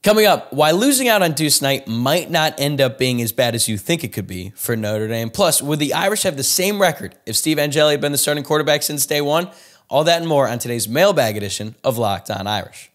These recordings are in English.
Coming up, why losing out on Deuce Knight might not end up being as bad as you think it could be for Notre Dame. Plus, would the Irish have the same record if Steve Angeli had been the starting quarterback since day one? All that and more on today's mailbag edition of Locked On Irish.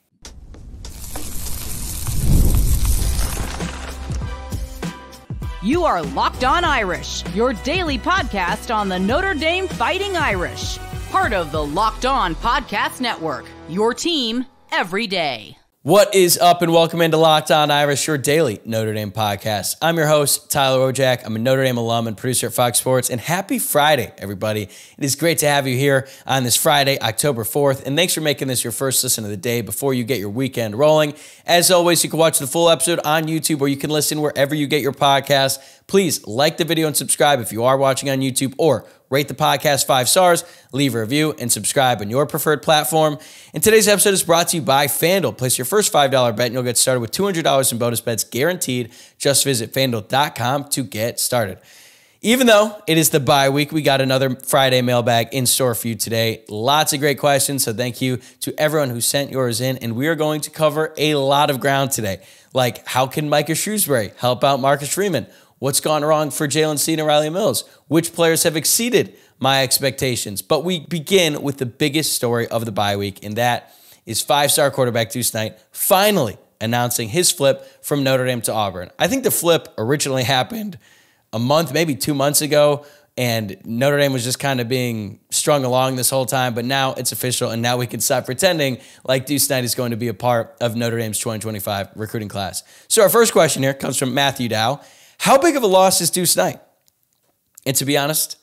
You are Locked On Irish, your daily podcast on the Notre Dame Fighting Irish. Part of the Locked On Podcast Network, your team every day. What is up, and welcome into Locked On Irish, your daily Notre Dame podcast. I'm your host, Tyler Wojciak. I'm a Notre Dame alum and producer at Fox Sports, and happy Friday, everybody. It is great to have you here on this Friday, October 4th, and thanks for making this your first listen of the day before you get your weekend rolling. As always, you can watch the full episode on YouTube, or you can listen wherever you get your podcast. Please like the video and subscribe if you are watching on YouTube, or rate the podcast 5 stars, leave a review, and subscribe on your preferred platform. And today's episode is brought to you by FanDuel. Place your first $5 bet and you'll get started with $200 in bonus bets guaranteed. Just visit FanDuel.com to get started. Even though it is the bye week, we got another Friday mailbag in store for you today. Lots of great questions, so thank you to everyone who sent yours in. And we are going to cover a lot of ground today. Like, how can Micah Shrewsbury help out Marcus Freeman? What's gone wrong for Jaylen Sneed and Riley Mills? Which players have exceeded my expectations? But we begin with the biggest story of the bye week, and that is 5-star quarterback Deuce Knight finally announcing his flip from Notre Dame to Auburn. I think the flip originally happened a month, maybe 2 months ago, and Notre Dame was just kind of being strung along this whole time, but now it's official, and now we can stop pretending like Deuce Knight is going to be a part of Notre Dame's 2025 recruiting class. So our first question here comes from Matthew Dow. How big of a loss is Deuce Knight? And to be honest,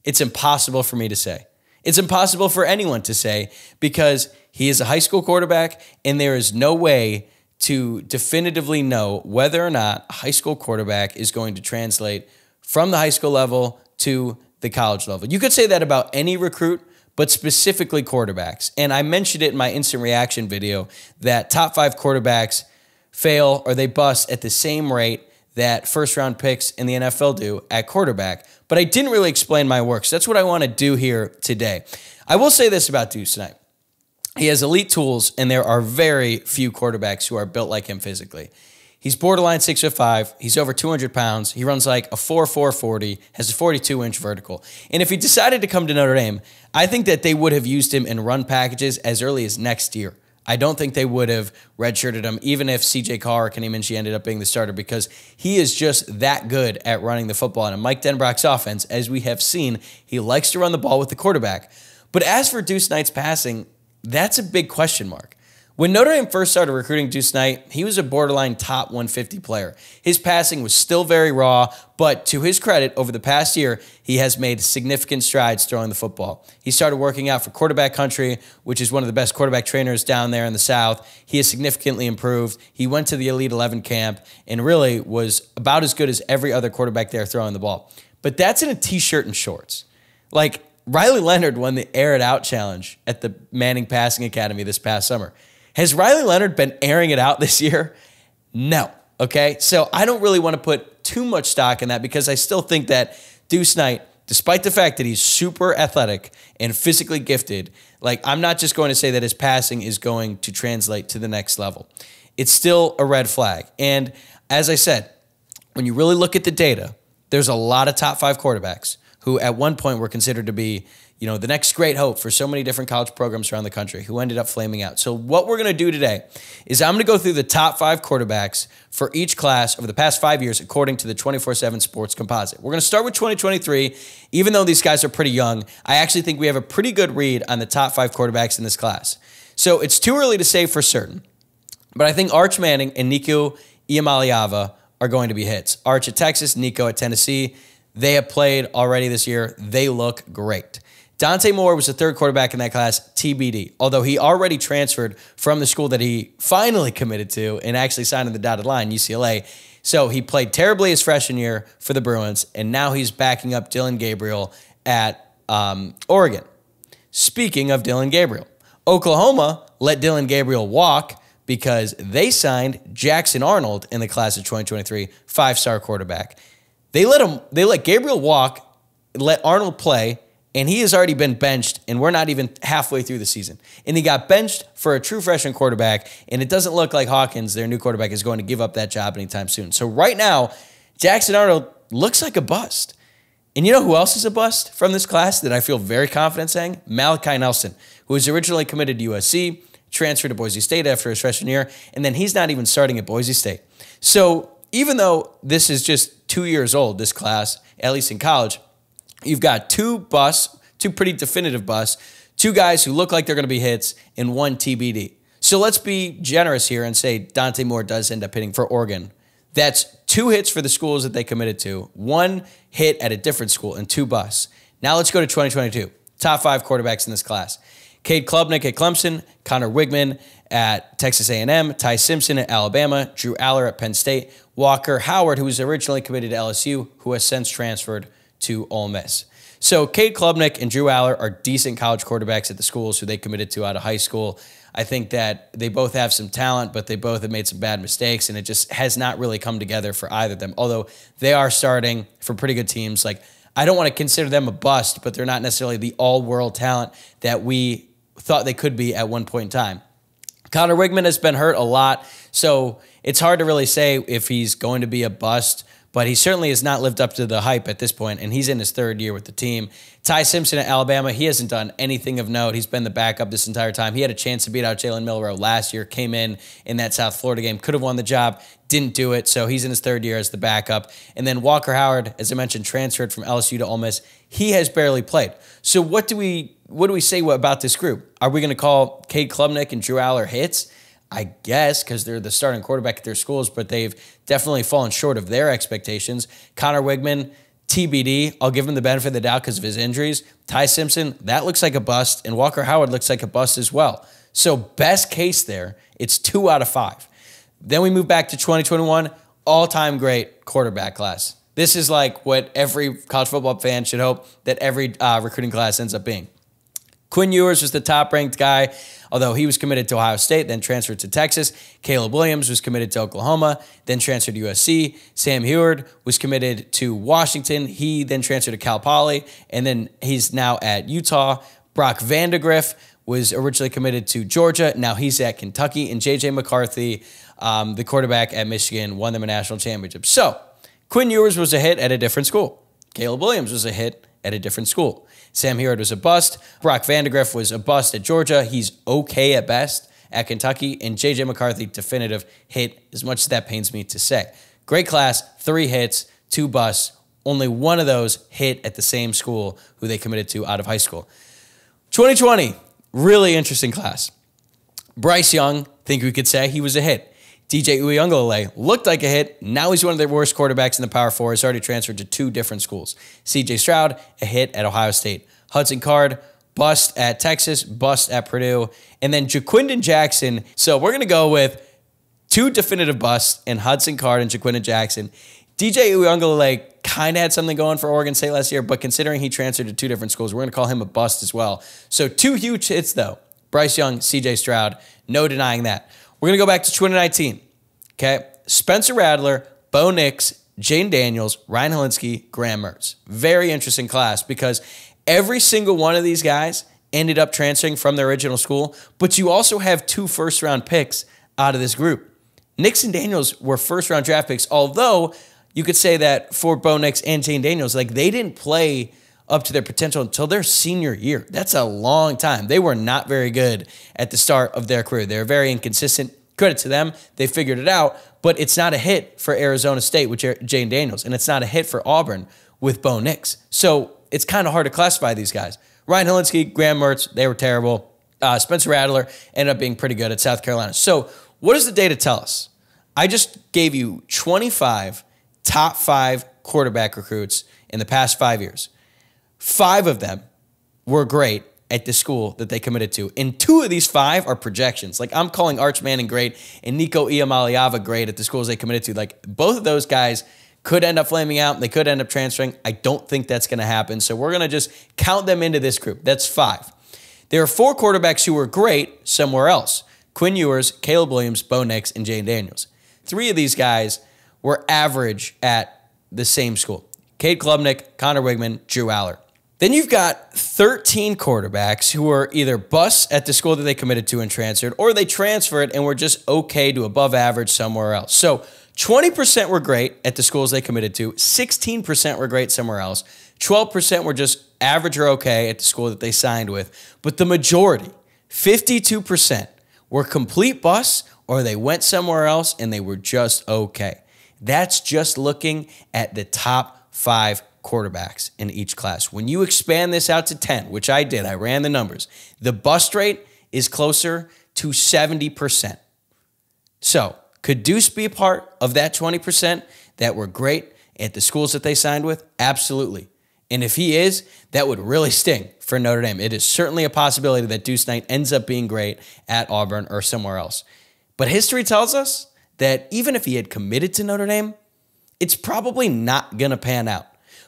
it's impossible for me to say. It's impossible for anyone to say because he is a high school quarterback and there is no way to definitively know whether or not a high school quarterback is going to translate from the high school level to the college level. You could say that about any recruit, but specifically quarterbacks. And I mentioned it in my instant reaction video that top 5 quarterbacks fail or they bust at the same rate that first-round picks in the NFL do at quarterback. But I didn't really explain my work, so that's what I want to do here today. I will say this about Deuce Knight. He has elite tools, and there are very few quarterbacks who are built like him physically. He's borderline 6'5". He's over 200 pounds. He runs like a 4.4 40, has a 42-inch vertical. And if he decided to come to Notre Dame, I think that they would have used him in run packages as early as next year. I don't think they would have redshirted him, even if C.J. Carr or Kenny Minchey ended up being the starter, because he is just that good at running the football. And in Mike Denbrock's offense, as we have seen, he likes to run the ball with the quarterback. But as for Deuce Knight's passing, that's a big question mark. When Notre Dame first started recruiting Deuce Knight, he was a borderline top 150 player. His passing was still very raw, but to his credit, over the past year, he has made significant strides throwing the football. He started working out for Quarterback Country, which is one of the best quarterback trainers down there in the South. He has significantly improved. He went to the Elite 11 camp and really was about as good as every other quarterback there throwing the ball. But that's in a t-shirt and shorts. Like, Riley Leonard won the Air It Out Challenge at the Manning Passing Academy this past summer. Has Riley Leonard been airing it out this year? No. Okay? So I don't really want to put too much stock in that because I still think that Deuce Knight, despite the fact that he's super athletic and physically gifted, like, I'm not just going to say that his passing is going to translate to the next level. It's still a red flag. And as I said, when you really look at the data, there's a lot of top 5 quarterbacks who at one point were considered to be, you know, the next great hope for so many different college programs around the country who ended up flaming out. So what we're going to do today is I'm going to go through the top 5 quarterbacks for each class over the past 5 years according to the 24/7 Sports Composite. We're going to start with 2023. Even though these guys are pretty young, I actually think we have a pretty good read on the top 5 quarterbacks in this class. So it's too early to say for certain, but I think Arch Manning and Nico Iamaleava are going to be hits. Arch at Texas, Nico at Tennessee. They have played already this year. They look great. Dante Moore was the 3rd quarterback in that class, TBD, although he already transferred from the school that he finally committed to and actually signed on the dotted line, UCLA. So he played terribly his freshman year for the Bruins, and now he's backing up Dillon Gabriel at Oregon. Speaking of Dillon Gabriel, Oklahoma let Dillon Gabriel walk because they signed Jackson Arnold in the class of 2023, 5-star quarterback. They let Gabriel walk, let Arnold play, and he has already been benched, and we're not even halfway through the season. And he got benched for a true freshman quarterback, and it doesn't look like Hawkins, their new quarterback, is going to give up that job anytime soon. So right now, Jackson Arnold looks like a bust. And you know who else is a bust from this class that I feel very confident saying? Malachi Nelson, who was originally committed to USC, transferred to Boise State after his freshman year, and then he's not even starting at Boise State. So even though this is just 2 years old, this class, at least in college, you've got two pretty definitive busts, two guys who look like they're going to be hits, and one TBD. So let's be generous here and say Dante Moore does end up hitting for Oregon. That's 2 hits for the schools that they committed to, 1 hit at a different school, and 2 busts. Now let's go to 2022. Top 5 quarterbacks in this class. Cade Klubnik at Clemson, Connor Wigman at Texas A&M, Ty Simpson at Alabama, Drew Aller at Penn State, Walker Howard, who was originally committed to LSU, who has since transferred to Ole Miss. So Cade Klubnik and Drew Aller are decent college quarterbacks at the schools who they committed to out of high school. I think that they both have some talent, but they both have made some bad mistakes, and it just has not really come together for either of them. Although they are starting for pretty good teams. Like, I don't want to consider them a bust, but they're not necessarily the all-world talent that we thought they could be at one point in time. Connor Wigman has been hurt a lot, so it's hard to really say if he's going to be a bust, but he certainly has not lived up to the hype at this point, and he's in his 3rd year with the team. Ty Simpson at Alabama, he hasn't done anything of note. He's been the backup this entire time. He had a chance to beat out Jalen Milroe last year, came in that South Florida game, could have won the job, didn't do it, so he's in his 3rd year as the backup. And then Walker Howard, as I mentioned, transferred from LSU to Ole Miss. He has barely played. So what do we say about this group? Are we going to call Cade Klubnik and Drew Aller hits? I guess, because they're the starting quarterback at their schools, but they've definitely fallen short of their expectations. Connor Wigman, TBD. I'll give him the benefit of the doubt because of his injuries. Ty Simpson, that looks like a bust, and Walker Howard looks like a bust as well. So best case there, it's 2 out of 5. Then we move back to 2021, all-time great quarterback class. This is like what every college football fan should hope that every recruiting class ends up being. Quinn Ewers was the top-ranked guy, although he was committed to Ohio State, then transferred to Texas. Caleb Williams was committed to Oklahoma, then transferred to USC. Sam Heward was committed to Washington. He then transferred to Cal Poly, and then he's now at Utah. Brock Vandegrift was originally committed to Georgia. Now he's at Kentucky. And J.J. McCarthy, the quarterback at Michigan, won them a national championship. So Quinn Ewers was a hit at a different school. Caleb Williams was a hit at a different school. Sam Heward was a bust. Brock Vandegrift was a bust at Georgia. He's okay at best at Kentucky. And J.J. McCarthy, definitive hit, as much as that pains me to say. Great class, 3 hits, 2 busts. Only one of those hit at the same school who they committed to out of high school. 2020, really interesting class. Bryce Young, think we could say he was a hit. DJ Uiagalelei looked like a hit. Now he's one of the worst quarterbacks in the Power 4. He's already transferred to 2 different schools. CJ Stroud, a hit at Ohio State. Hudson Card, bust at Texas, bust at Purdue. And then Jaquindon Jackson. So we're going to go with 2 definitive busts in Hudson Card and Jaquindon Jackson. DJ Uiagalelei kind of had something going for Oregon State last year, but considering he transferred to 2 different schools, we're going to call him a bust as well. So 2 huge hits, though. Bryce Young, CJ Stroud, no denying that. We're going to go back to 2019, okay? Spencer Rattler, Bo Nix, Jane Daniels, Ryan Helinski, Graham Mertz. Very interesting class because every single one of these guys ended up transferring from their original school, but you also have 2 first-round picks out of this group. Nix and Daniels were first-round draft picks, although you could say that for Bo Nix and Jane Daniels, like they didn't play up to their potential until their senior year. That's a long time. They were not very good at the start of their career. They were very inconsistent. Credit to them. They figured it out, but it's not a hit for Arizona State with Jane Daniels, and it's not a hit for Auburn with Bo Nix. So it's kind of hard to classify these guys. Ryan Helinski, Graham Mertz, they were terrible. Spencer Rattler ended up being pretty good at South Carolina. So what does the data tell us? I just gave you 25 top 5 quarterback recruits in the past 5 years. 5 of them were great at the school that they committed to. And 2 of these 5 are projections. Like I'm calling Arch Manning great and Nico Iamaleava great at the schools they committed to. Like both of those guys could end up flaming out. They could end up transferring. I don't think that's going to happen. So we're going to just count them into this group. That's 5. There are 4 quarterbacks who were great somewhere else. Quinn Ewers, Caleb Williams, Bo Nix, and Jane Daniels. 3 of these guys were average at the same school. Cade Klubnik, Connor Wigman, Drew Aller. Then you've got 13 quarterbacks who are either busts at the school that they committed to and transferred, or they transferred and were just okay to above average somewhere else. So 20% were great at the schools they committed to, 16% were great somewhere else, 12% were just average or okay at the school that they signed with. But the majority, 52%, were complete busts or they went somewhere else and they were just okay. That's just looking at the top 5 quarterbacks in each class. When you expand this out to 10, which I did, I ran the numbers, the bust rate is closer to 70%. So could Deuce be a part of that 20% that were great at the schools that they signed with? Absolutely. And if he is, that would really sting for Notre Dame. It is certainly a possibility that Deuce Knight ends up being great at Auburn or somewhere else. But history tells us that even if he had committed to Notre Dame, it's probably not going to pan out.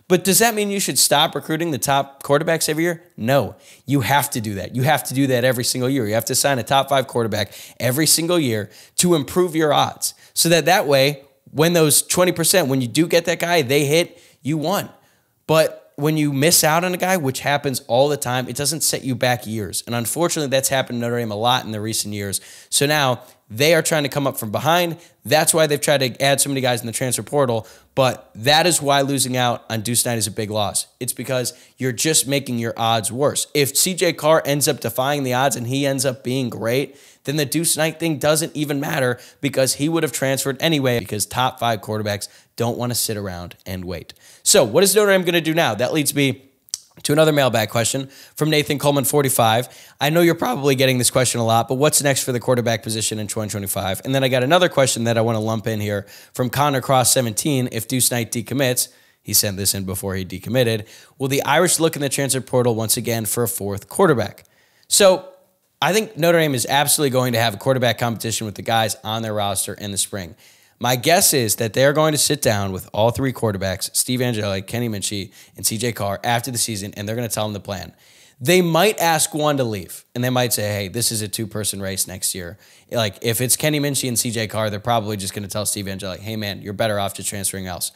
But does that mean you should stop recruiting the top quarterbacks every year? No, you have to do that. You have to do that every single year. You have to sign a top 5 quarterback every single year to improve your odds. So that way, when those 20%, when you do get that guy, they hit, you won. But when you miss out on a guy, which happens all the time, it doesn't set you back years. And unfortunately, that's happened to Notre Dame a lot in the recent years. So now they are trying to come up from behind. That's why they've tried to add so many guys in the transfer portal. But that is why losing out on Deuce Knight is a big loss. It's because you're just making your odds worse. If CJ Carr ends up defying the odds and he ends up being great, then the Deuce Knight thing doesn't even matter because he would have transferred anyway because top 5 quarterbacks don't want to sit around and wait. So what is Notre Dame going to do now? That leads me to another mailbag question from Nathan Coleman 45. I know you're probably getting this question a lot, but what's next for the quarterback position in 2025? And then I got another question that I want to lump in here from Connor Cross 17. If Deuce Knight decommits, he sent this in before he decommitted, will the Irish look in the transfer portal once again for a 4th quarterback? So I think Notre Dame is absolutely going to have a quarterback competition with the guys on their roster in the spring. My guess is that they're going to sit down with all 3 quarterbacks, Steve Angeli, Kenny Minchey, and CJ Carr after the season, and they're going to tell them the plan. They might ask one to leave, and they might say, hey, this is a 2-person race next year. Like, if it's Kenny Minchey and CJ Carr, they're probably just going to tell Steve Angeli, hey, man, you're better off just transferring else.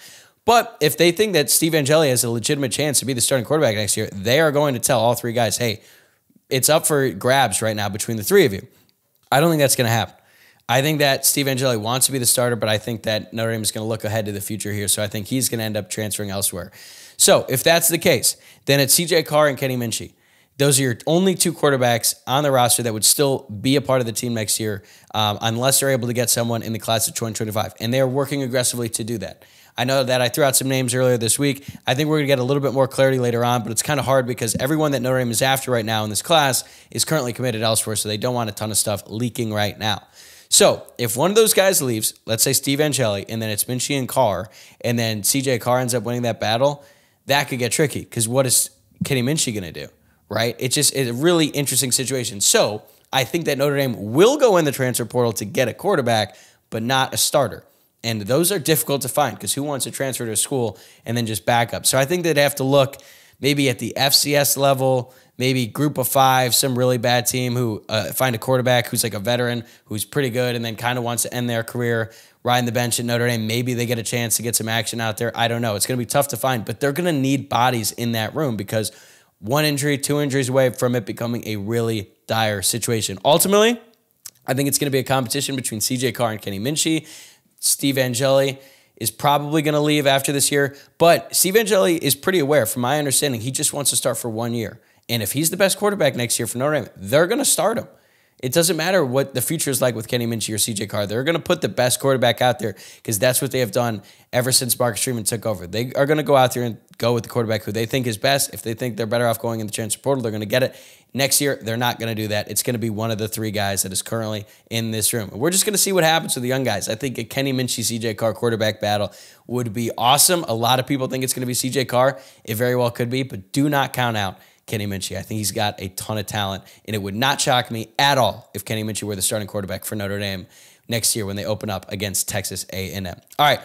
But if they think that Steve Angeli has a legitimate chance to be the starting quarterback next year, they are going to tell all 3 guys, hey, it's up for grabs right now between the 3 of you. I don't think that's going to happen. I think that Steve Angeli wants to be the starter, but I think that Notre Dame is going to look ahead to the future here, so I think he's going to end up transferring elsewhere. So if that's the case, then it's CJ Carr and Kenny Minchey. Those are your only 2 quarterbacks on the roster that would still be a part of the team next year unless they're able to get someone in the class of 2025, and they're working aggressively to do that. I know that I threw out some names earlier this week. I think we're going to get a little bit more clarity later on, but it's kind of hard because everyone that Notre Dame is after right now in this class is currently committed elsewhere, so they don't want a ton of stuff leaking right now. So if one of those guys leaves, let's say Steve Angeli, and then it's Minchey and Carr, and then CJ Carr ends up winning that battle, that could get tricky because what is Kenny Minchey going to do, right? It's a really interesting situation. So I think that Notre Dame will go in the transfer portal to get a quarterback, but not a starter. And those are difficult to find because who wants to transfer to a school and then just back up? So I think they'd have to look maybe at the FCS level, maybe group of 5, some really bad team who find a quarterback who's like a veteran, who's pretty good, and then kind of wants to end their career riding the bench at Notre Dame. Maybe they get a chance to get some action out there. I don't know. It's going to be tough to find, but they're going to need bodies in that room because 1 injury, 2 injuries away from it becoming a really dire situation. Ultimately, I think it's going to be a competition between CJ Carr and Kenny Minchey. Steve Angeli is probably going to leave after this year, but Steve Angeli is pretty aware, from my understanding, he just wants to start for 1 year. And if he's the best quarterback next year for Notre Dame, they're going to start him. It doesn't matter what the future is like with Kenny Minchey or CJ Carr. They're going to put the best quarterback out there because that's what they have done ever since Marcus Freeman took over. They are going to go out there and go with the quarterback who they think is best. If they think they're better off going in the transfer portal, they're going to get it. Next year, they're not going to do that. It's going to be one of the 3 guys that is currently in this room. And we're just going to see what happens with the young guys. I think a Kenny Minchey, CJ Carr quarterback battle would be awesome. A lot of people think it's going to be CJ Carr. It very well could be, but do not count out Kenny Minchey. I think he's got a ton of talent, and it would not shock me at all if Kenny Minchey were the starting quarterback for Notre Dame next year when they open up against Texas A&M. All right,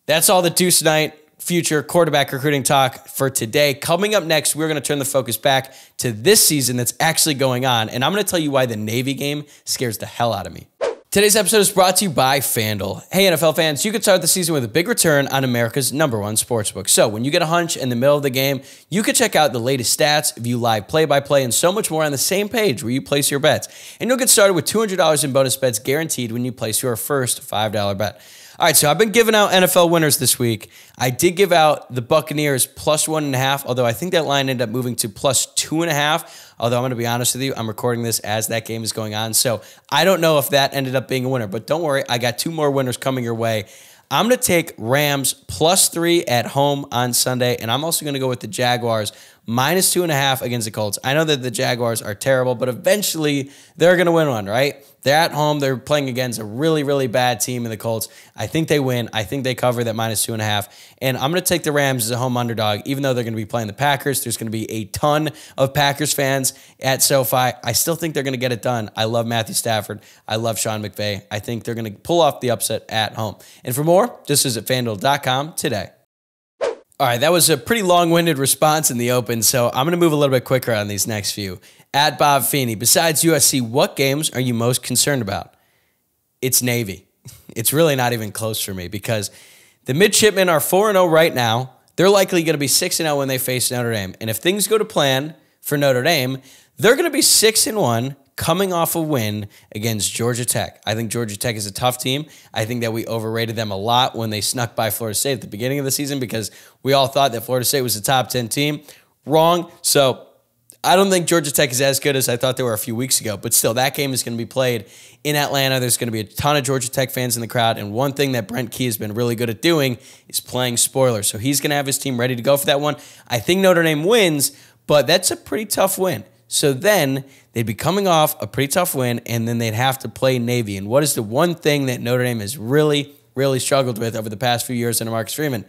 that's all the Deuce Knight future quarterback recruiting talk for today. Coming up next, we're going to turn the focus back to this season that's actually going on, and I'm going to tell you why the Navy game scares the hell out of me. Today's episode is brought to you by FanDuel. Hey, NFL fans, you can start the season with a big return on America's #1 sportsbook. So when you get a hunch in the middle of the game, you can check out the latest stats, view live play-by-play, and so much more on the same page where you place your bets. And you'll get started with $200 in bonus bets guaranteed when you place your first $5 bet. All right, so I've been giving out NFL winners this week. I did give out the Buccaneers +1.5, although I think that line ended up moving to +2.5. Although I'm going to be honest with you, I'm recording this as that game is going on. So I don't know if that ended up being a winner. But don't worry, I got 2 more winners coming your way. I'm going to take Rams +3 at home on Sunday. And I'm also going to go with the Jaguars -2.5 against the Colts. I know that the Jaguars are terrible, but eventually they're going to win one, right? They're at home. They're playing against a really, really bad team in the Colts. I think they win. I think they cover that -2.5. And I'm going to take the Rams as a home underdog, even though they're going to be playing the Packers. There's going to be a ton of Packers fans at SoFi. I still think they're going to get it done. I love Matthew Stafford. I love Sean McVay. I think they're going to pull off the upset at home. And for more, just visit FanDuel.com today. All right, that was a pretty long-winded response in the open, so I'm going to move a little bit quicker on these next few. At Bob Feeney, besides USC, what games are you most concerned about? It's Navy. It's really not even close for me because the midshipmen are 4-0 right now. They're likely going to be 6-0 when they face Notre Dame. And if things go to plan for Notre Dame, they're going to be 6-1 coming off a win against Georgia Tech. I think Georgia Tech is a tough team. I think that we overrated them a lot when they snuck by Florida State at the beginning of the season because we all thought that Florida State was a top 10 team. Wrong. So I don't think Georgia Tech is as good as I thought they were a few weeks ago, but still, that game is going to be played in Atlanta. There's going to be a ton of Georgia Tech fans in the crowd, and one thing that Brent Key has been really good at doing is playing spoilers. So he's going to have his team ready to go for that one. I think Notre Dame wins, but that's a pretty tough win. So then they'd be coming off a pretty tough win, and then they'd have to play Navy. And what is the one thing that Notre Dame has really, really struggled with over the past few years under Marcus Freeman?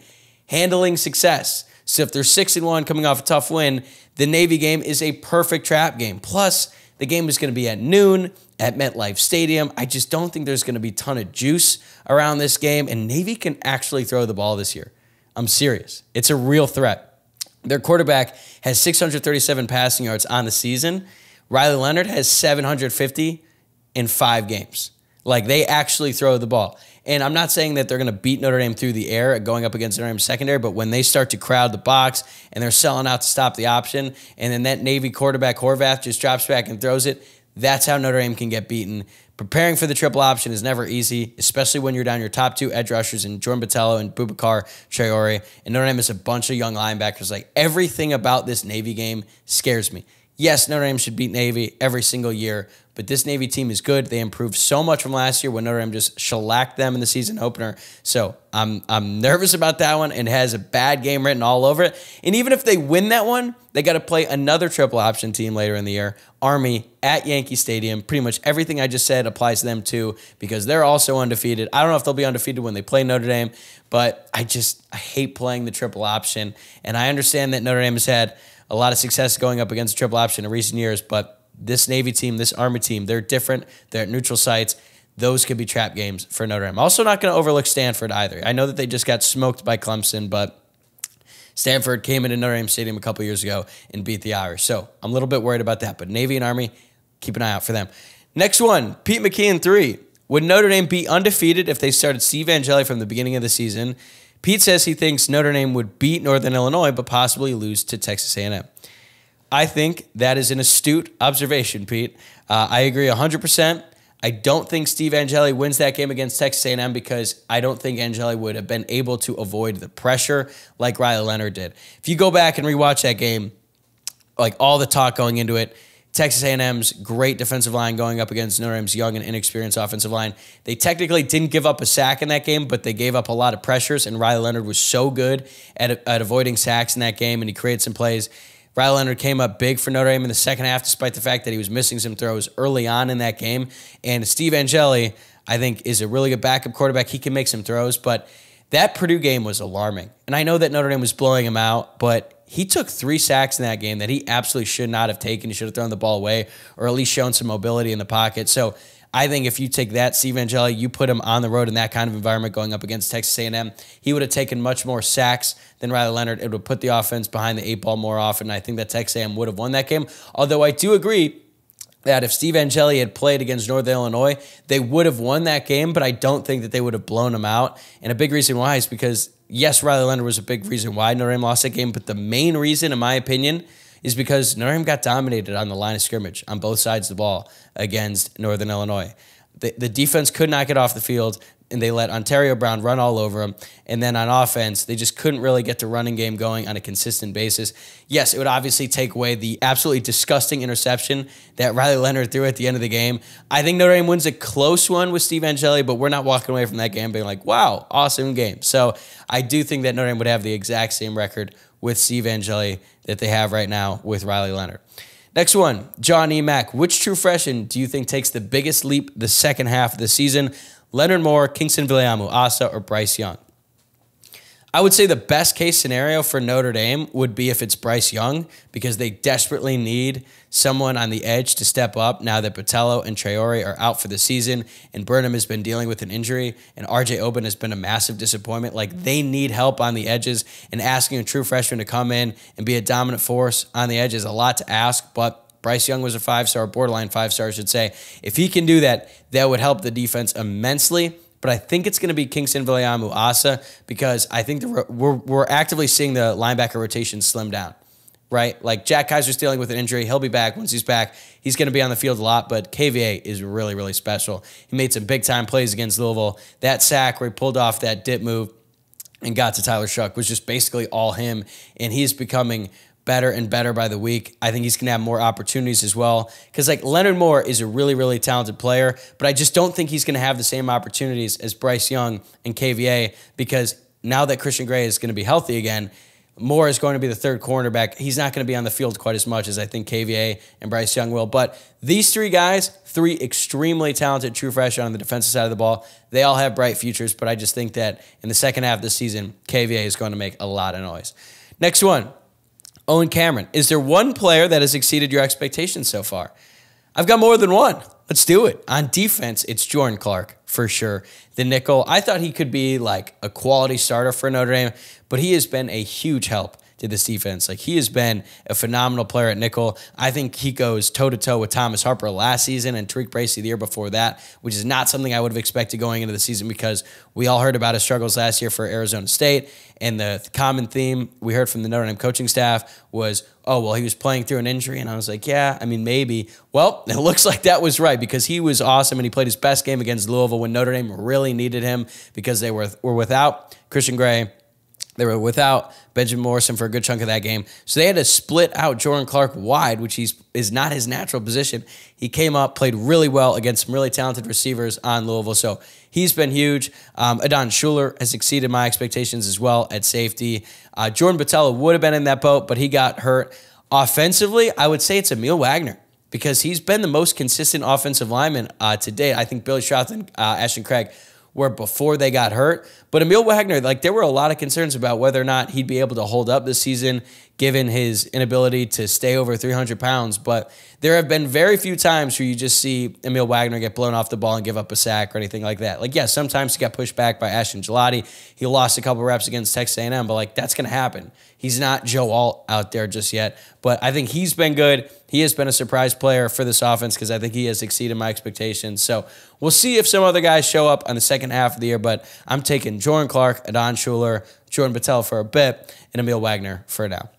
Handling success. So if they're 6-1 coming off a tough win, the Navy game is a perfect trap game. Plus, the game is going to be at noon at MetLife Stadium. I just don't think there's going to be a ton of juice around this game, and Navy can actually throw the ball this year. I'm serious. It's a real threat. Their quarterback has 637 passing yards on the season. Riley Leonard has 750 in 5 games. Like, they actually throw the ball. And I'm not saying that they're going to beat Notre Dame through the air going up against Notre Dame's secondary, but when they start to crowd the box and they're selling out to stop the option, and then that Navy quarterback, Horvath, just drops back and throws it, that's how Notre Dame can get beaten. Preparing for the triple option is never easy, especially when you're down your top 2 edge rushers in Jordan Botelho and Boubacar Traore. And Notre Dame has a bunch of young linebackers. Like, everything about this Navy game scares me. Yes, Notre Dame should beat Navy every single year, but this Navy team is good. They improved so much from last year when Notre Dame just shellacked them in the season opener. So I'm nervous about that one, and has a bad game written all over it. And even if they win that one, they got to play another triple option team later in the year, Army at Yankee Stadium. Pretty much everything I just said applies to them too because they're also undefeated. I don't know if they'll be undefeated when they play Notre Dame, but I hate playing the triple option. And I understand that Notre Dame has had a lot of success going up against the triple option in recent years, but this Navy team, this Army team, they're different. They're at neutral sites. Those could be trap games for Notre Dame. Also not going to overlook Stanford either. I know that they just got smoked by Clemson, but Stanford came into Notre Dame Stadium a couple years ago and beat the Irish. So I'm a little bit worried about that, but Navy and Army, keep an eye out for them. Next one, Pete McKeon 3. Would Notre Dame be undefeated if they started Steve Angeli from the beginning of the season? Pete says he thinks Notre Dame would beat Northern Illinois, but possibly lose to Texas A&M. I think that is an astute observation, Pete. I agree 100%. I don't think Steve Angeli wins that game against Texas A&M because I don't think Angeli would have been able to avoid the pressure like Riley Leonard did. If you go back and rewatch that game, like all the talk going into it, Texas A&M's great defensive line going up against Notre Dame's young and inexperienced offensive line. They technically didn't give up a sack in that game, but they gave up a lot of pressures, and Riley Leonard was so good at avoiding sacks in that game, and he created some plays. Riley Leonard came up big for Notre Dame in the second half, despite the fact that he was missing some throws early on in that game. And Steve Angeli, I think, is a really good backup quarterback. He can make some throws, but that Purdue game was alarming. And I know that Notre Dame was blowing him out, but he took 3 sacks in that game that he absolutely should not have taken. He should have thrown the ball away or at least shown some mobility in the pocket. So I think if you take that Steve Angeli, you put him on the road in that kind of environment going up against Texas A&M, he would have taken much more sacks than Riley Leonard. It would have put the offense behind the 8 ball more often. I think that Texas A&M would have won that game. Although I do agree, that if Steve Angeli had played against Northern Illinois, they would have won that game, but I don't think that they would have blown them out. And a big reason why is because, yes, Riley Leonard was a big reason why Notre Dame lost that game, but the main reason, in my opinion, is because Notre Dame got dominated on the line of scrimmage on both sides of the ball against Northern Illinois. The defense could not get off the field, and they let Ontario Brown run all over them. And then on offense, they just couldn't really get the running game going on a consistent basis. Yes, it would obviously take away the absolutely disgusting interception that Riley Leonard threw at the end of the game. I think Notre Dame wins a close one with Steve Angeli, but we're not walking away from that game being like, wow, awesome game. So I do think that Notre Dame would have the exact same record with Steve Angeli that they have right now with Riley Leonard. Next one, John E. Mack. Which true freshman do you think takes the biggest leap the second half of the season? Leonard Moore, Kingston Viliamu-Asa, or Bryce Young? I would say the best case scenario for Notre Dame would be if it's Bryce Young, because they desperately need someone on the edge to step up now that Botello and Traore are out for the season, and Burnham has been dealing with an injury, and RJ Oben has been a massive disappointment. Like, they need help on the edges, and asking a true freshman to come in and be a dominant force on the edge is a lot to ask, but Bryce Young was a 5-star, borderline 5-star, I should say. If he can do that, that would help the defense immensely. But I think it's going to be Kingston Viliamu-Asa, because I think we're actively seeing the linebacker rotation slim down, right? Like, Jack Kaiser's dealing with an injury. He'll be back. Once he's back, he's going to be on the field a lot, but KVA is really, really special. He made some big-time plays against Louisville. That sack where he pulled off that dip move and got to Tyler Shuck was just basically all him, and he's becoming better and better by the week. I think he's going to have more opportunities as well, because like Leonard Moore is a really, really talented player, but I just don't think he's going to have the same opportunities as Bryce Young and KVA, because now that Christian Gray is going to be healthy again, Moore is going to be the third cornerback. He's not going to be on the field quite as much as I think KVA and Bryce Young will. But these three guys, three extremely talented true freshmen on the defensive side of the ball, they all have bright futures, but I just think that in the second half of the season, KVA is going to make a lot of noise. Next one. Owen Cameron, is there one player that has exceeded your expectations so far? I've got more than one. Let's do it. On defense, it's Jordan Clark for sure. The nickel, I thought he could be like a quality starter for Notre Dame, but he has been a huge help to this defense. Like, he has been a phenomenal player at nickel. I think he goes toe-to-toe with Thomas Harper last season and Tariq Bracy the year before that, which is not something I would have expected going into the season, because we all heard about his struggles last year for Arizona State, and the common theme we heard from the Notre Dame coaching staff was, oh, well, he was playing through an injury, and I was like, yeah, I mean, maybe. Well, it looks like that was right, because he was awesome, and he played his best game against Louisville when Notre Dame really needed him, because they were without Christian Gray. They were without Benjamin Morrison for a good chunk of that game. So they had to split out Jordan Clark wide, which is not his natural position. He came up, played really well against some really talented receivers on Louisville. So he's been huge. Adon Schuler has exceeded my expectations as well at safety. Jordan Botello would have been in that boat, but he got hurt. Offensively, I would say it's Emil Wagner, because he's been the most consistent offensive lineman to date. I think Billy Stroth and Ashton Craig were before they got hurt. But Emil Wagner, like, there were a lot of concerns about whether or not he'd be able to hold up this season given his inability to stay over 300 pounds. But there have been very few times where you just see Emil Wagner get blown off the ball and give up a sack or anything like that. Like, yeah, sometimes he got pushed back by Ashton Gelati. He lost a couple reps against Texas A&M, but, like, that's going to happen. He's not Joe Alt out there just yet. But I think he's been good. He has been a surprise player for this offense, because I think he has exceeded my expectations. So we'll see if some other guys show up on the second half of the year, but I'm taking Jordan Clark, Adon Schuler, Jordan Botello for a bit, and Emil Wagner for now.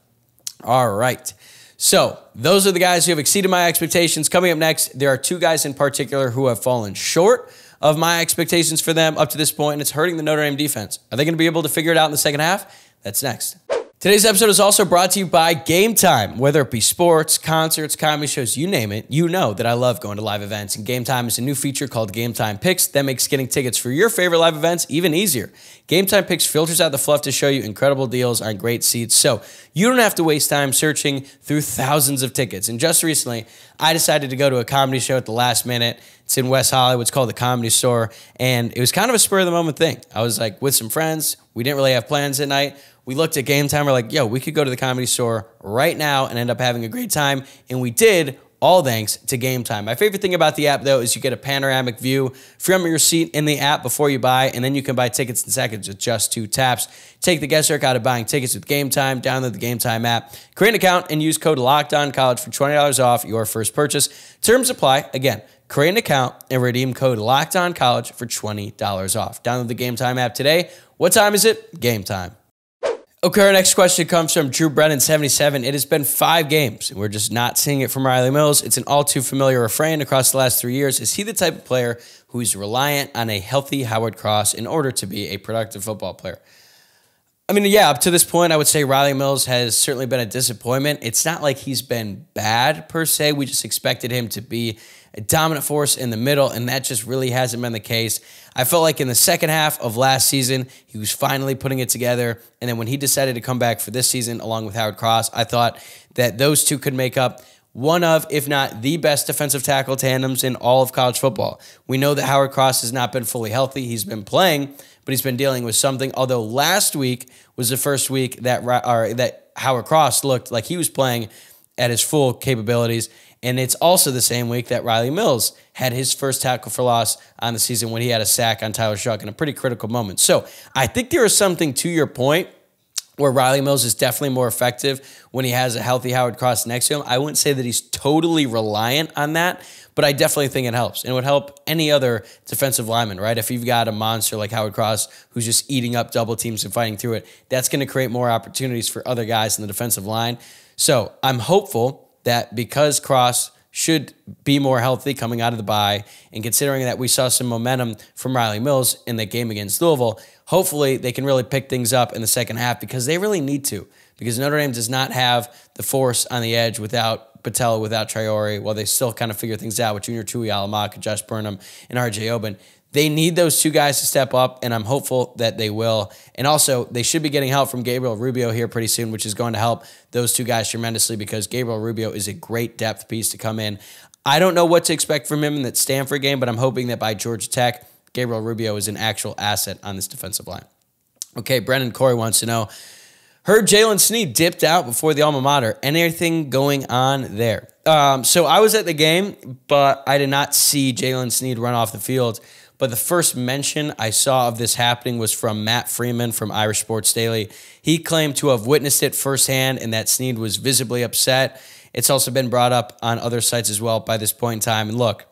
All right. So those are the guys who have exceeded my expectations. Coming up next, there are two guys in particular who have fallen short of my expectations for them up to this point, and it's hurting the Notre Dame defense. Are they going to be able to figure it out in the second half? That's next. Today's episode is also brought to you by Gametime. Whether it be sports, concerts, comedy shows, you name it, you know that I love going to live events. And Gametime is a new feature called Gametime Picks that makes getting tickets for your favorite live events even easier. Gametime Picks filters out the fluff to show you incredible deals on great seats, so you don't have to waste time searching through thousands of tickets. And just recently, I decided to go to a comedy show at the last minute. It's in West Hollywood. It's called The Comedy Store, and it was kind of a spur-of-the-moment thing. I was like with some friends. We didn't really have plans at night. We looked at Gametime. We're like, yo, we could go to the Comedy Store right now and end up having a great time. And we did, all thanks to Gametime. My favorite thing about the app, though, is you get a panoramic view from your seat in the app before you buy, and then you can buy tickets in seconds with just 2 taps. Take the guesswork out of buying tickets with Gametime. Download the Gametime app, create an account, and use code LOCKEDONCollege for $20 off your first purchase. Terms apply. Again, create an account and redeem code LOCKEDONCollege for $20 off. Download the Gametime app today. What time is it? Game time. Okay, our next question comes from Drew Brennan, 77. It has been 5 games, and we're just not seeing it from Riley Mills. It's an all too familiar refrain across the last 3 years. Is he the type of player who's reliant on a healthy Howard Cross in order to be a productive football player? I mean, yeah, up to this point, I would say Riley Mills has certainly been a disappointment. It's not like he's been bad, per se. We just expected him to be a dominant force in the middle, and that just really hasn't been the case. I felt like in the second half of last season, he was finally putting it together, and then when he decided to come back for this season along with Howard Cross, I thought that those two could make up one of, if not the best defensive tackle tandems in all of college football. We know that Howard Cross has not been fully healthy. He's been playing, but he's been dealing with something, although last week was the first week that Howard Cross looked like he was playing at his full capabilities. And it's also the same week that Riley Mills had his first tackle for loss on the season when he had a sack on Tyler Shuck in a pretty critical moment. So I think there is something to your point where Riley Mills is definitely more effective when he has a healthy Howard Cross next to him. I wouldn't say that he's totally reliant on that, but I definitely think it helps. And it would help any other defensive lineman, right? If you've got a monster like Howard Cross who's just eating up double teams and fighting through it, that's going to create more opportunities for other guys in the defensive line. So I'm hopeful that because Cross should be more healthy coming out of the bye, and considering that we saw some momentum from Riley Mills in that game against Louisville, hopefully they can really pick things up in the second half because they really need to. Because Notre Dame does not have the force on the edge without Patella, without Traore, while they still kind of figure things out with Junior Tui Alamaka, Josh Burnham, and RJ Oben. They need those two guys to step up, and I'm hopeful that they will. And also, they should be getting help from Gabriel Rubio here pretty soon, which is going to help those two guys tremendously because Gabriel Rubio is a great depth piece to come in. I don't know what to expect from him in that Stanford game, but I'm hoping that by Georgia Tech, Gabriel Rubio is an actual asset on this defensive line. Okay, Brendan Corey wants to know, heard Jaylen Sneed dipped out before the alma mater. Anything going on there? So I was at the game, but I did not see Jaylen Sneed run off the field. But the first mention I saw of this happening was from Matt Freeman from Irish Sports Daily. He claimed to have witnessed it firsthand and that Sneed was visibly upset. It's also been brought up on other sites as well by this point in time. And look,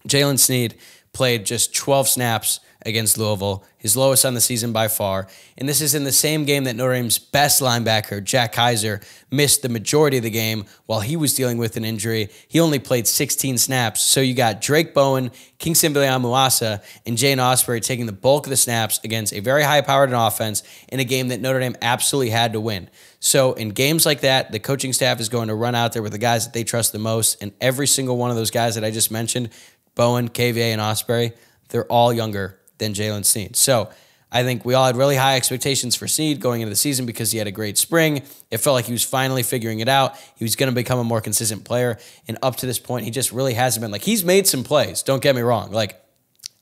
Jaylen Sneed played just 12 snaps against Louisville, his lowest on the season by far. And this is in the same game that Notre Dame's best linebacker, Jack Kaiser, missed the majority of the game while he was dealing with an injury. He only played 16 snaps. So you got Drake Bowen, Kingston Biliamuasa, and Jane Osbury taking the bulk of the snaps against a very high-powered offense in a game that Notre Dame absolutely had to win. So in games like that, the coaching staff is going to run out there with the guys that they trust the most. And every single one of those guys that I just mentioned, Bowen, KVA, and Osbury, they're all younger than Jaylen Sneed. So I think we all had really high expectations for Sneed going into the season because he had a great spring. It felt like he was finally figuring it out. He was going to become a more consistent player. And up to this point, he just really hasn't been. Like, he's made some plays. Don't get me wrong. Like,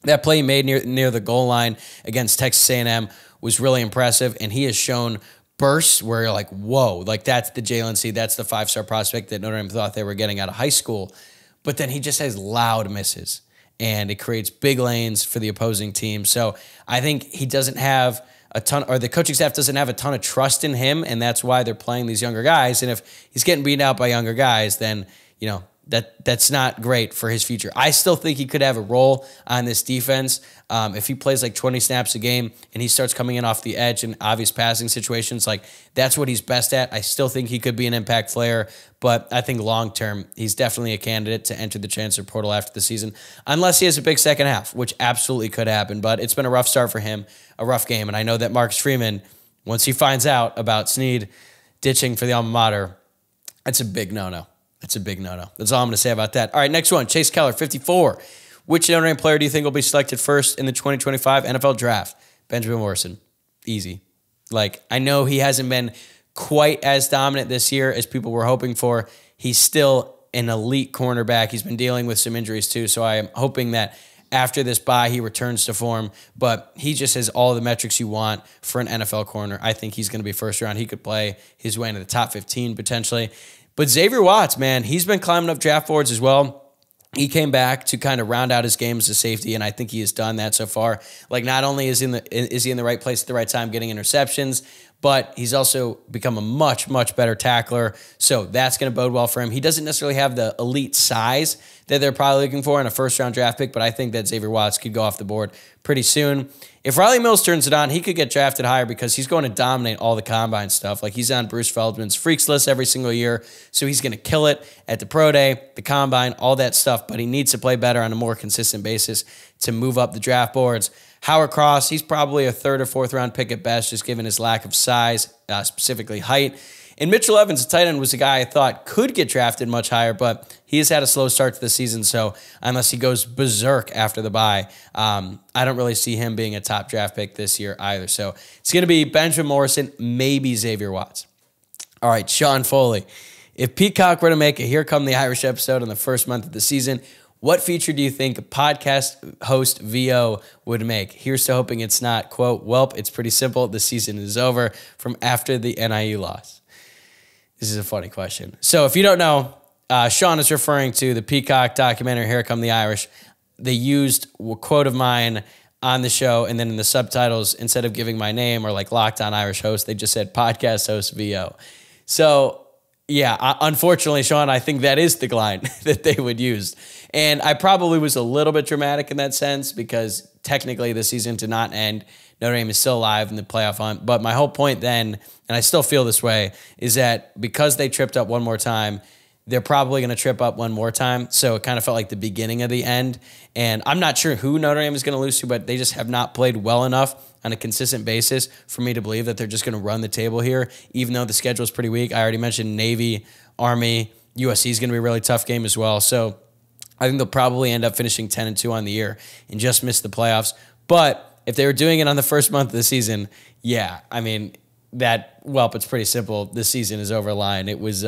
that play he made near the goal line against Texas A&M was really impressive. And he has shown bursts where you're like, whoa, like that's the Jaylen Sneed. That's the 5-star prospect that Notre Dame thought they were getting out of high school. But then he just has loud misses. And it creates big lanes for the opposing team. So I think he doesn't have a ton, or the coaching staff doesn't have a ton of trust in him, and that's why they're playing these younger guys. And if he's getting beaten out by younger guys, then, you know, that's not great for his future. I still think he could have a role on this defense. If he plays like 20 snaps a game and he starts coming in off the edge in obvious passing situations, like that's what he's best at. I still think he could be an impact player, but I think long-term, he's definitely a candidate to enter the transfer portal after the season, unless he has a big second half, which absolutely could happen. But it's been a rough start for him, a rough game. And I know that Marcus Freeman, once he finds out about Sneed ditching for the alma mater, that's a big no-no. It's a big no-no. That's all I'm going to say about that. All right, next one, Chase Keller, 54. Which Notre Dame player do you think will be selected first in the 2025 NFL Draft? Benjamin Morrison. Easy. Like, I know he hasn't been quite as dominant this year as people were hoping for. He's still an elite cornerback. He's been dealing with some injuries too, so I am hoping that after this bye, he returns to form, but he just has all the metrics you want for an NFL corner. I think he's going to be first round. He could play his way into the top 15 potentially. But Xavier Watts, man, he's been climbing up draft boards as well. He came back to kind of round out his game as a safety, and I think he has done that so far. Like, not only is he in the right place at the right time getting interceptions, but he's also become a much, much better tackler. So that's going to bode well for him. He doesn't necessarily have the elite size that they're probably looking for in a first-round draft pick, but I think that Xavier Watts could go off the board pretty soon. If Riley Mills turns it on, he could get drafted higher because he's going to dominate all the combine stuff. Like, he's on Bruce Feldman's Freaks list every single year, so he's going to kill it at the pro day, the combine, all that stuff, but he needs to play better on a more consistent basis to move up the draft boards. Howard Cross, he's probably a third or fourth round pick at best, just given his lack of size, specifically height. And Mitchell Evans, a tight end, was a guy I thought could get drafted much higher, but he has had a slow start to the season, so unless he goes berserk after the bye, I don't really see him being a top draft pick this year either. So it's going to be Benjamin Morrison, maybe Xavier Watts. All right, Sean Foley. If Peacock were to make a Here Come the Irish episode in the first month of the season, what feature do you think a podcast host VO would make? Here's to hoping it's not, quote, "Welp, it's pretty simple. The season is over," from after the NIU loss. This is a funny question. So if you don't know, Sean is referring to the Peacock documentary, Here Come the Irish. They used a quote of mine on the show, and then in the subtitles, instead of giving my name or like Locked On Irish Host, they just said podcast host VO. So yeah, unfortunately, Sean, I think that is the line that they would use. And I probably was a little bit dramatic in that sense because technically the season did not end. Notre Dame is still alive in the playoff hunt. But my whole point then, and I still feel this way, is that because they tripped up one more time, they're probably going to trip up one more time. So it kind of felt like the beginning of the end. And I'm not sure who Notre Dame is going to lose to, but they just have not played well enough on a consistent basis for me to believe that they're just going to run the table here, even though the schedule is pretty weak. I already mentioned Navy, Army, USC is going to be a really tough game as well. So I think they'll probably end up finishing 10-2 on the year and just miss the playoffs. But if they were doing it on the first month of the season, yeah, I mean, it's pretty simple. The season is over line. It was,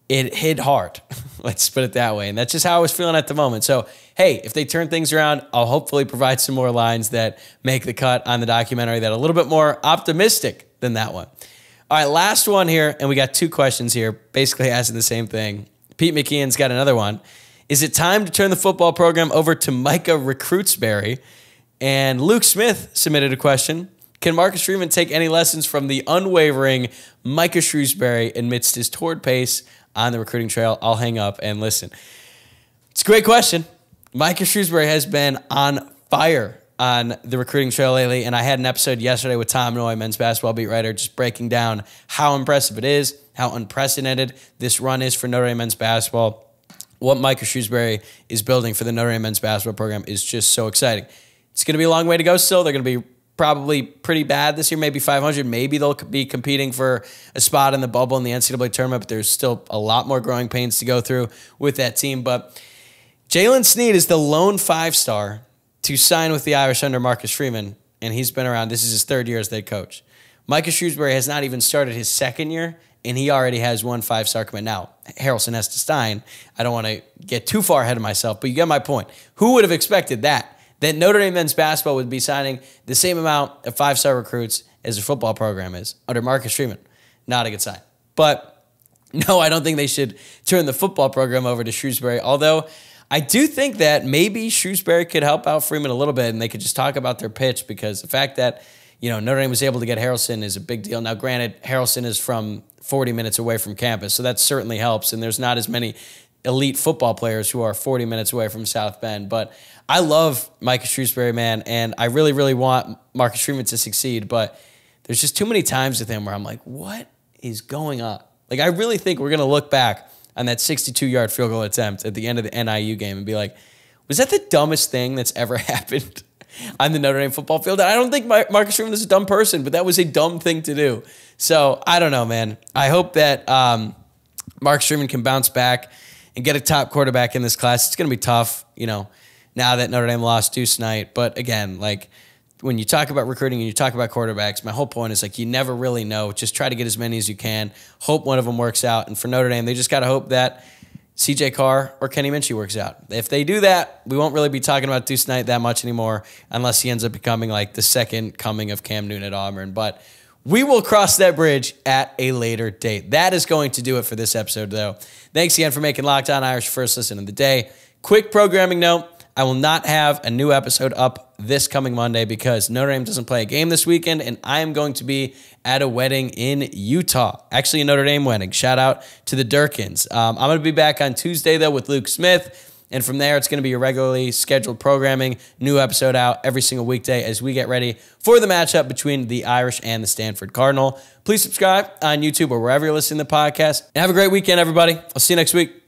it hit hard. Let's put it that way. And that's just how I was feeling at the moment. So, hey, if they turn things around, I'll hopefully provide some more lines that make the cut on the documentary that are a little bit more optimistic than that one. All right, last one here, and we got two questions here, basically asking the same thing. Pete McKeon's got another one. Is it time to turn the football program over to Micah Recruitsberry? And Luke Smith submitted a question. Can Marcus Freeman take any lessons from the unwavering Micah Shrewsbury amidst his torrid pace on the recruiting trail? I'll hang up and listen. It's a great question. Micah Shrewsbury has been on fire on the recruiting trail lately, and I had an episode yesterday with Tom Noy, men's basketball beat writer, just breaking down how impressive it is, how unprecedented this run is for Notre Dame men's basketball. What Micah Shrewsbury is building for the Notre Dame men's basketball program is just so exciting. It's going to be a long way to go still. They're going to be probably pretty bad this year, maybe 500. Maybe they'll be competing for a spot in the bubble in the NCAA tournament, but there's still a lot more growing pains to go through with that team. But Jaylen Sneed is the lone five-star to sign with the Irish under Marcus Freeman, and he's been around. This is his third year as head coach. Micah Shrewsbury has not even started his second year, and he already has one five-star commit. Now, Harrelson has to Stein. I don't want to get too far ahead of myself, but you get my point. Who would have expected that? That Notre Dame men's basketball would be signing the same amount of five-star recruits as their football program is under Marcus Freeman. Not a good sign. But no, I don't think they should turn the football program over to Shrewsbury, although I do think that maybe Shrewsbury could help out Freeman a little bit and they could just talk about their pitch, because the fact that, Notre Dame was able to get Harrelson is a big deal. Now, granted, Harrelson is from 40 minutes away from campus, so that certainly helps, and there's not as many elite football players who are 40 minutes away from South Bend. But I love Micah Shrewsbury, man, and I really, really want Marcus Freeman to succeed, but there's just too many times with him where I'm like, what is going on? Like, I really think we're going to look back on that 62-yard field goal attempt at the end of the NIU game and be like, was that the dumbest thing that's ever happened on the Notre Dame football field? And I don't think Marcus Freeman is a dumb person, but that was a dumb thing to do. So I don't know, man. I hope that Marcus Freeman can bounce back and get a top quarterback in this class. It's going to be tough, now that Notre Dame lost Deuce Knight. But again, like, when you talk about recruiting and you talk about quarterbacks, my whole point is, like, you never really know. Just try to get as many as you can. Hope one of them works out. And for Notre Dame, they just got to hope that CJ Carr or Kenny Minchie works out. If they do that, we won't really be talking about Deuce Knight that much anymore unless he ends up becoming like the second coming of Cam Newton at Auburn. But We will cross that bridge at a later date. That is going to do it for this episode, though. Thanks again for making Locked On Irish first listen of the day. Quick programming note, I will not have a new episode up this coming Monday because Notre Dame doesn't play a game this weekend, and I am going to be at a wedding in Utah. Actually, a Notre Dame wedding. Shout out to the Durkins. I'm going to be back on Tuesday, though, with Luke Smith. And from there, it's going to be your regularly scheduled programming, new episode out every single weekday as we get ready for the matchup between the Irish and the Stanford Cardinal. Please subscribe on YouTube or wherever you're listening to the podcast. And have a great weekend, everybody. I'll see you next week.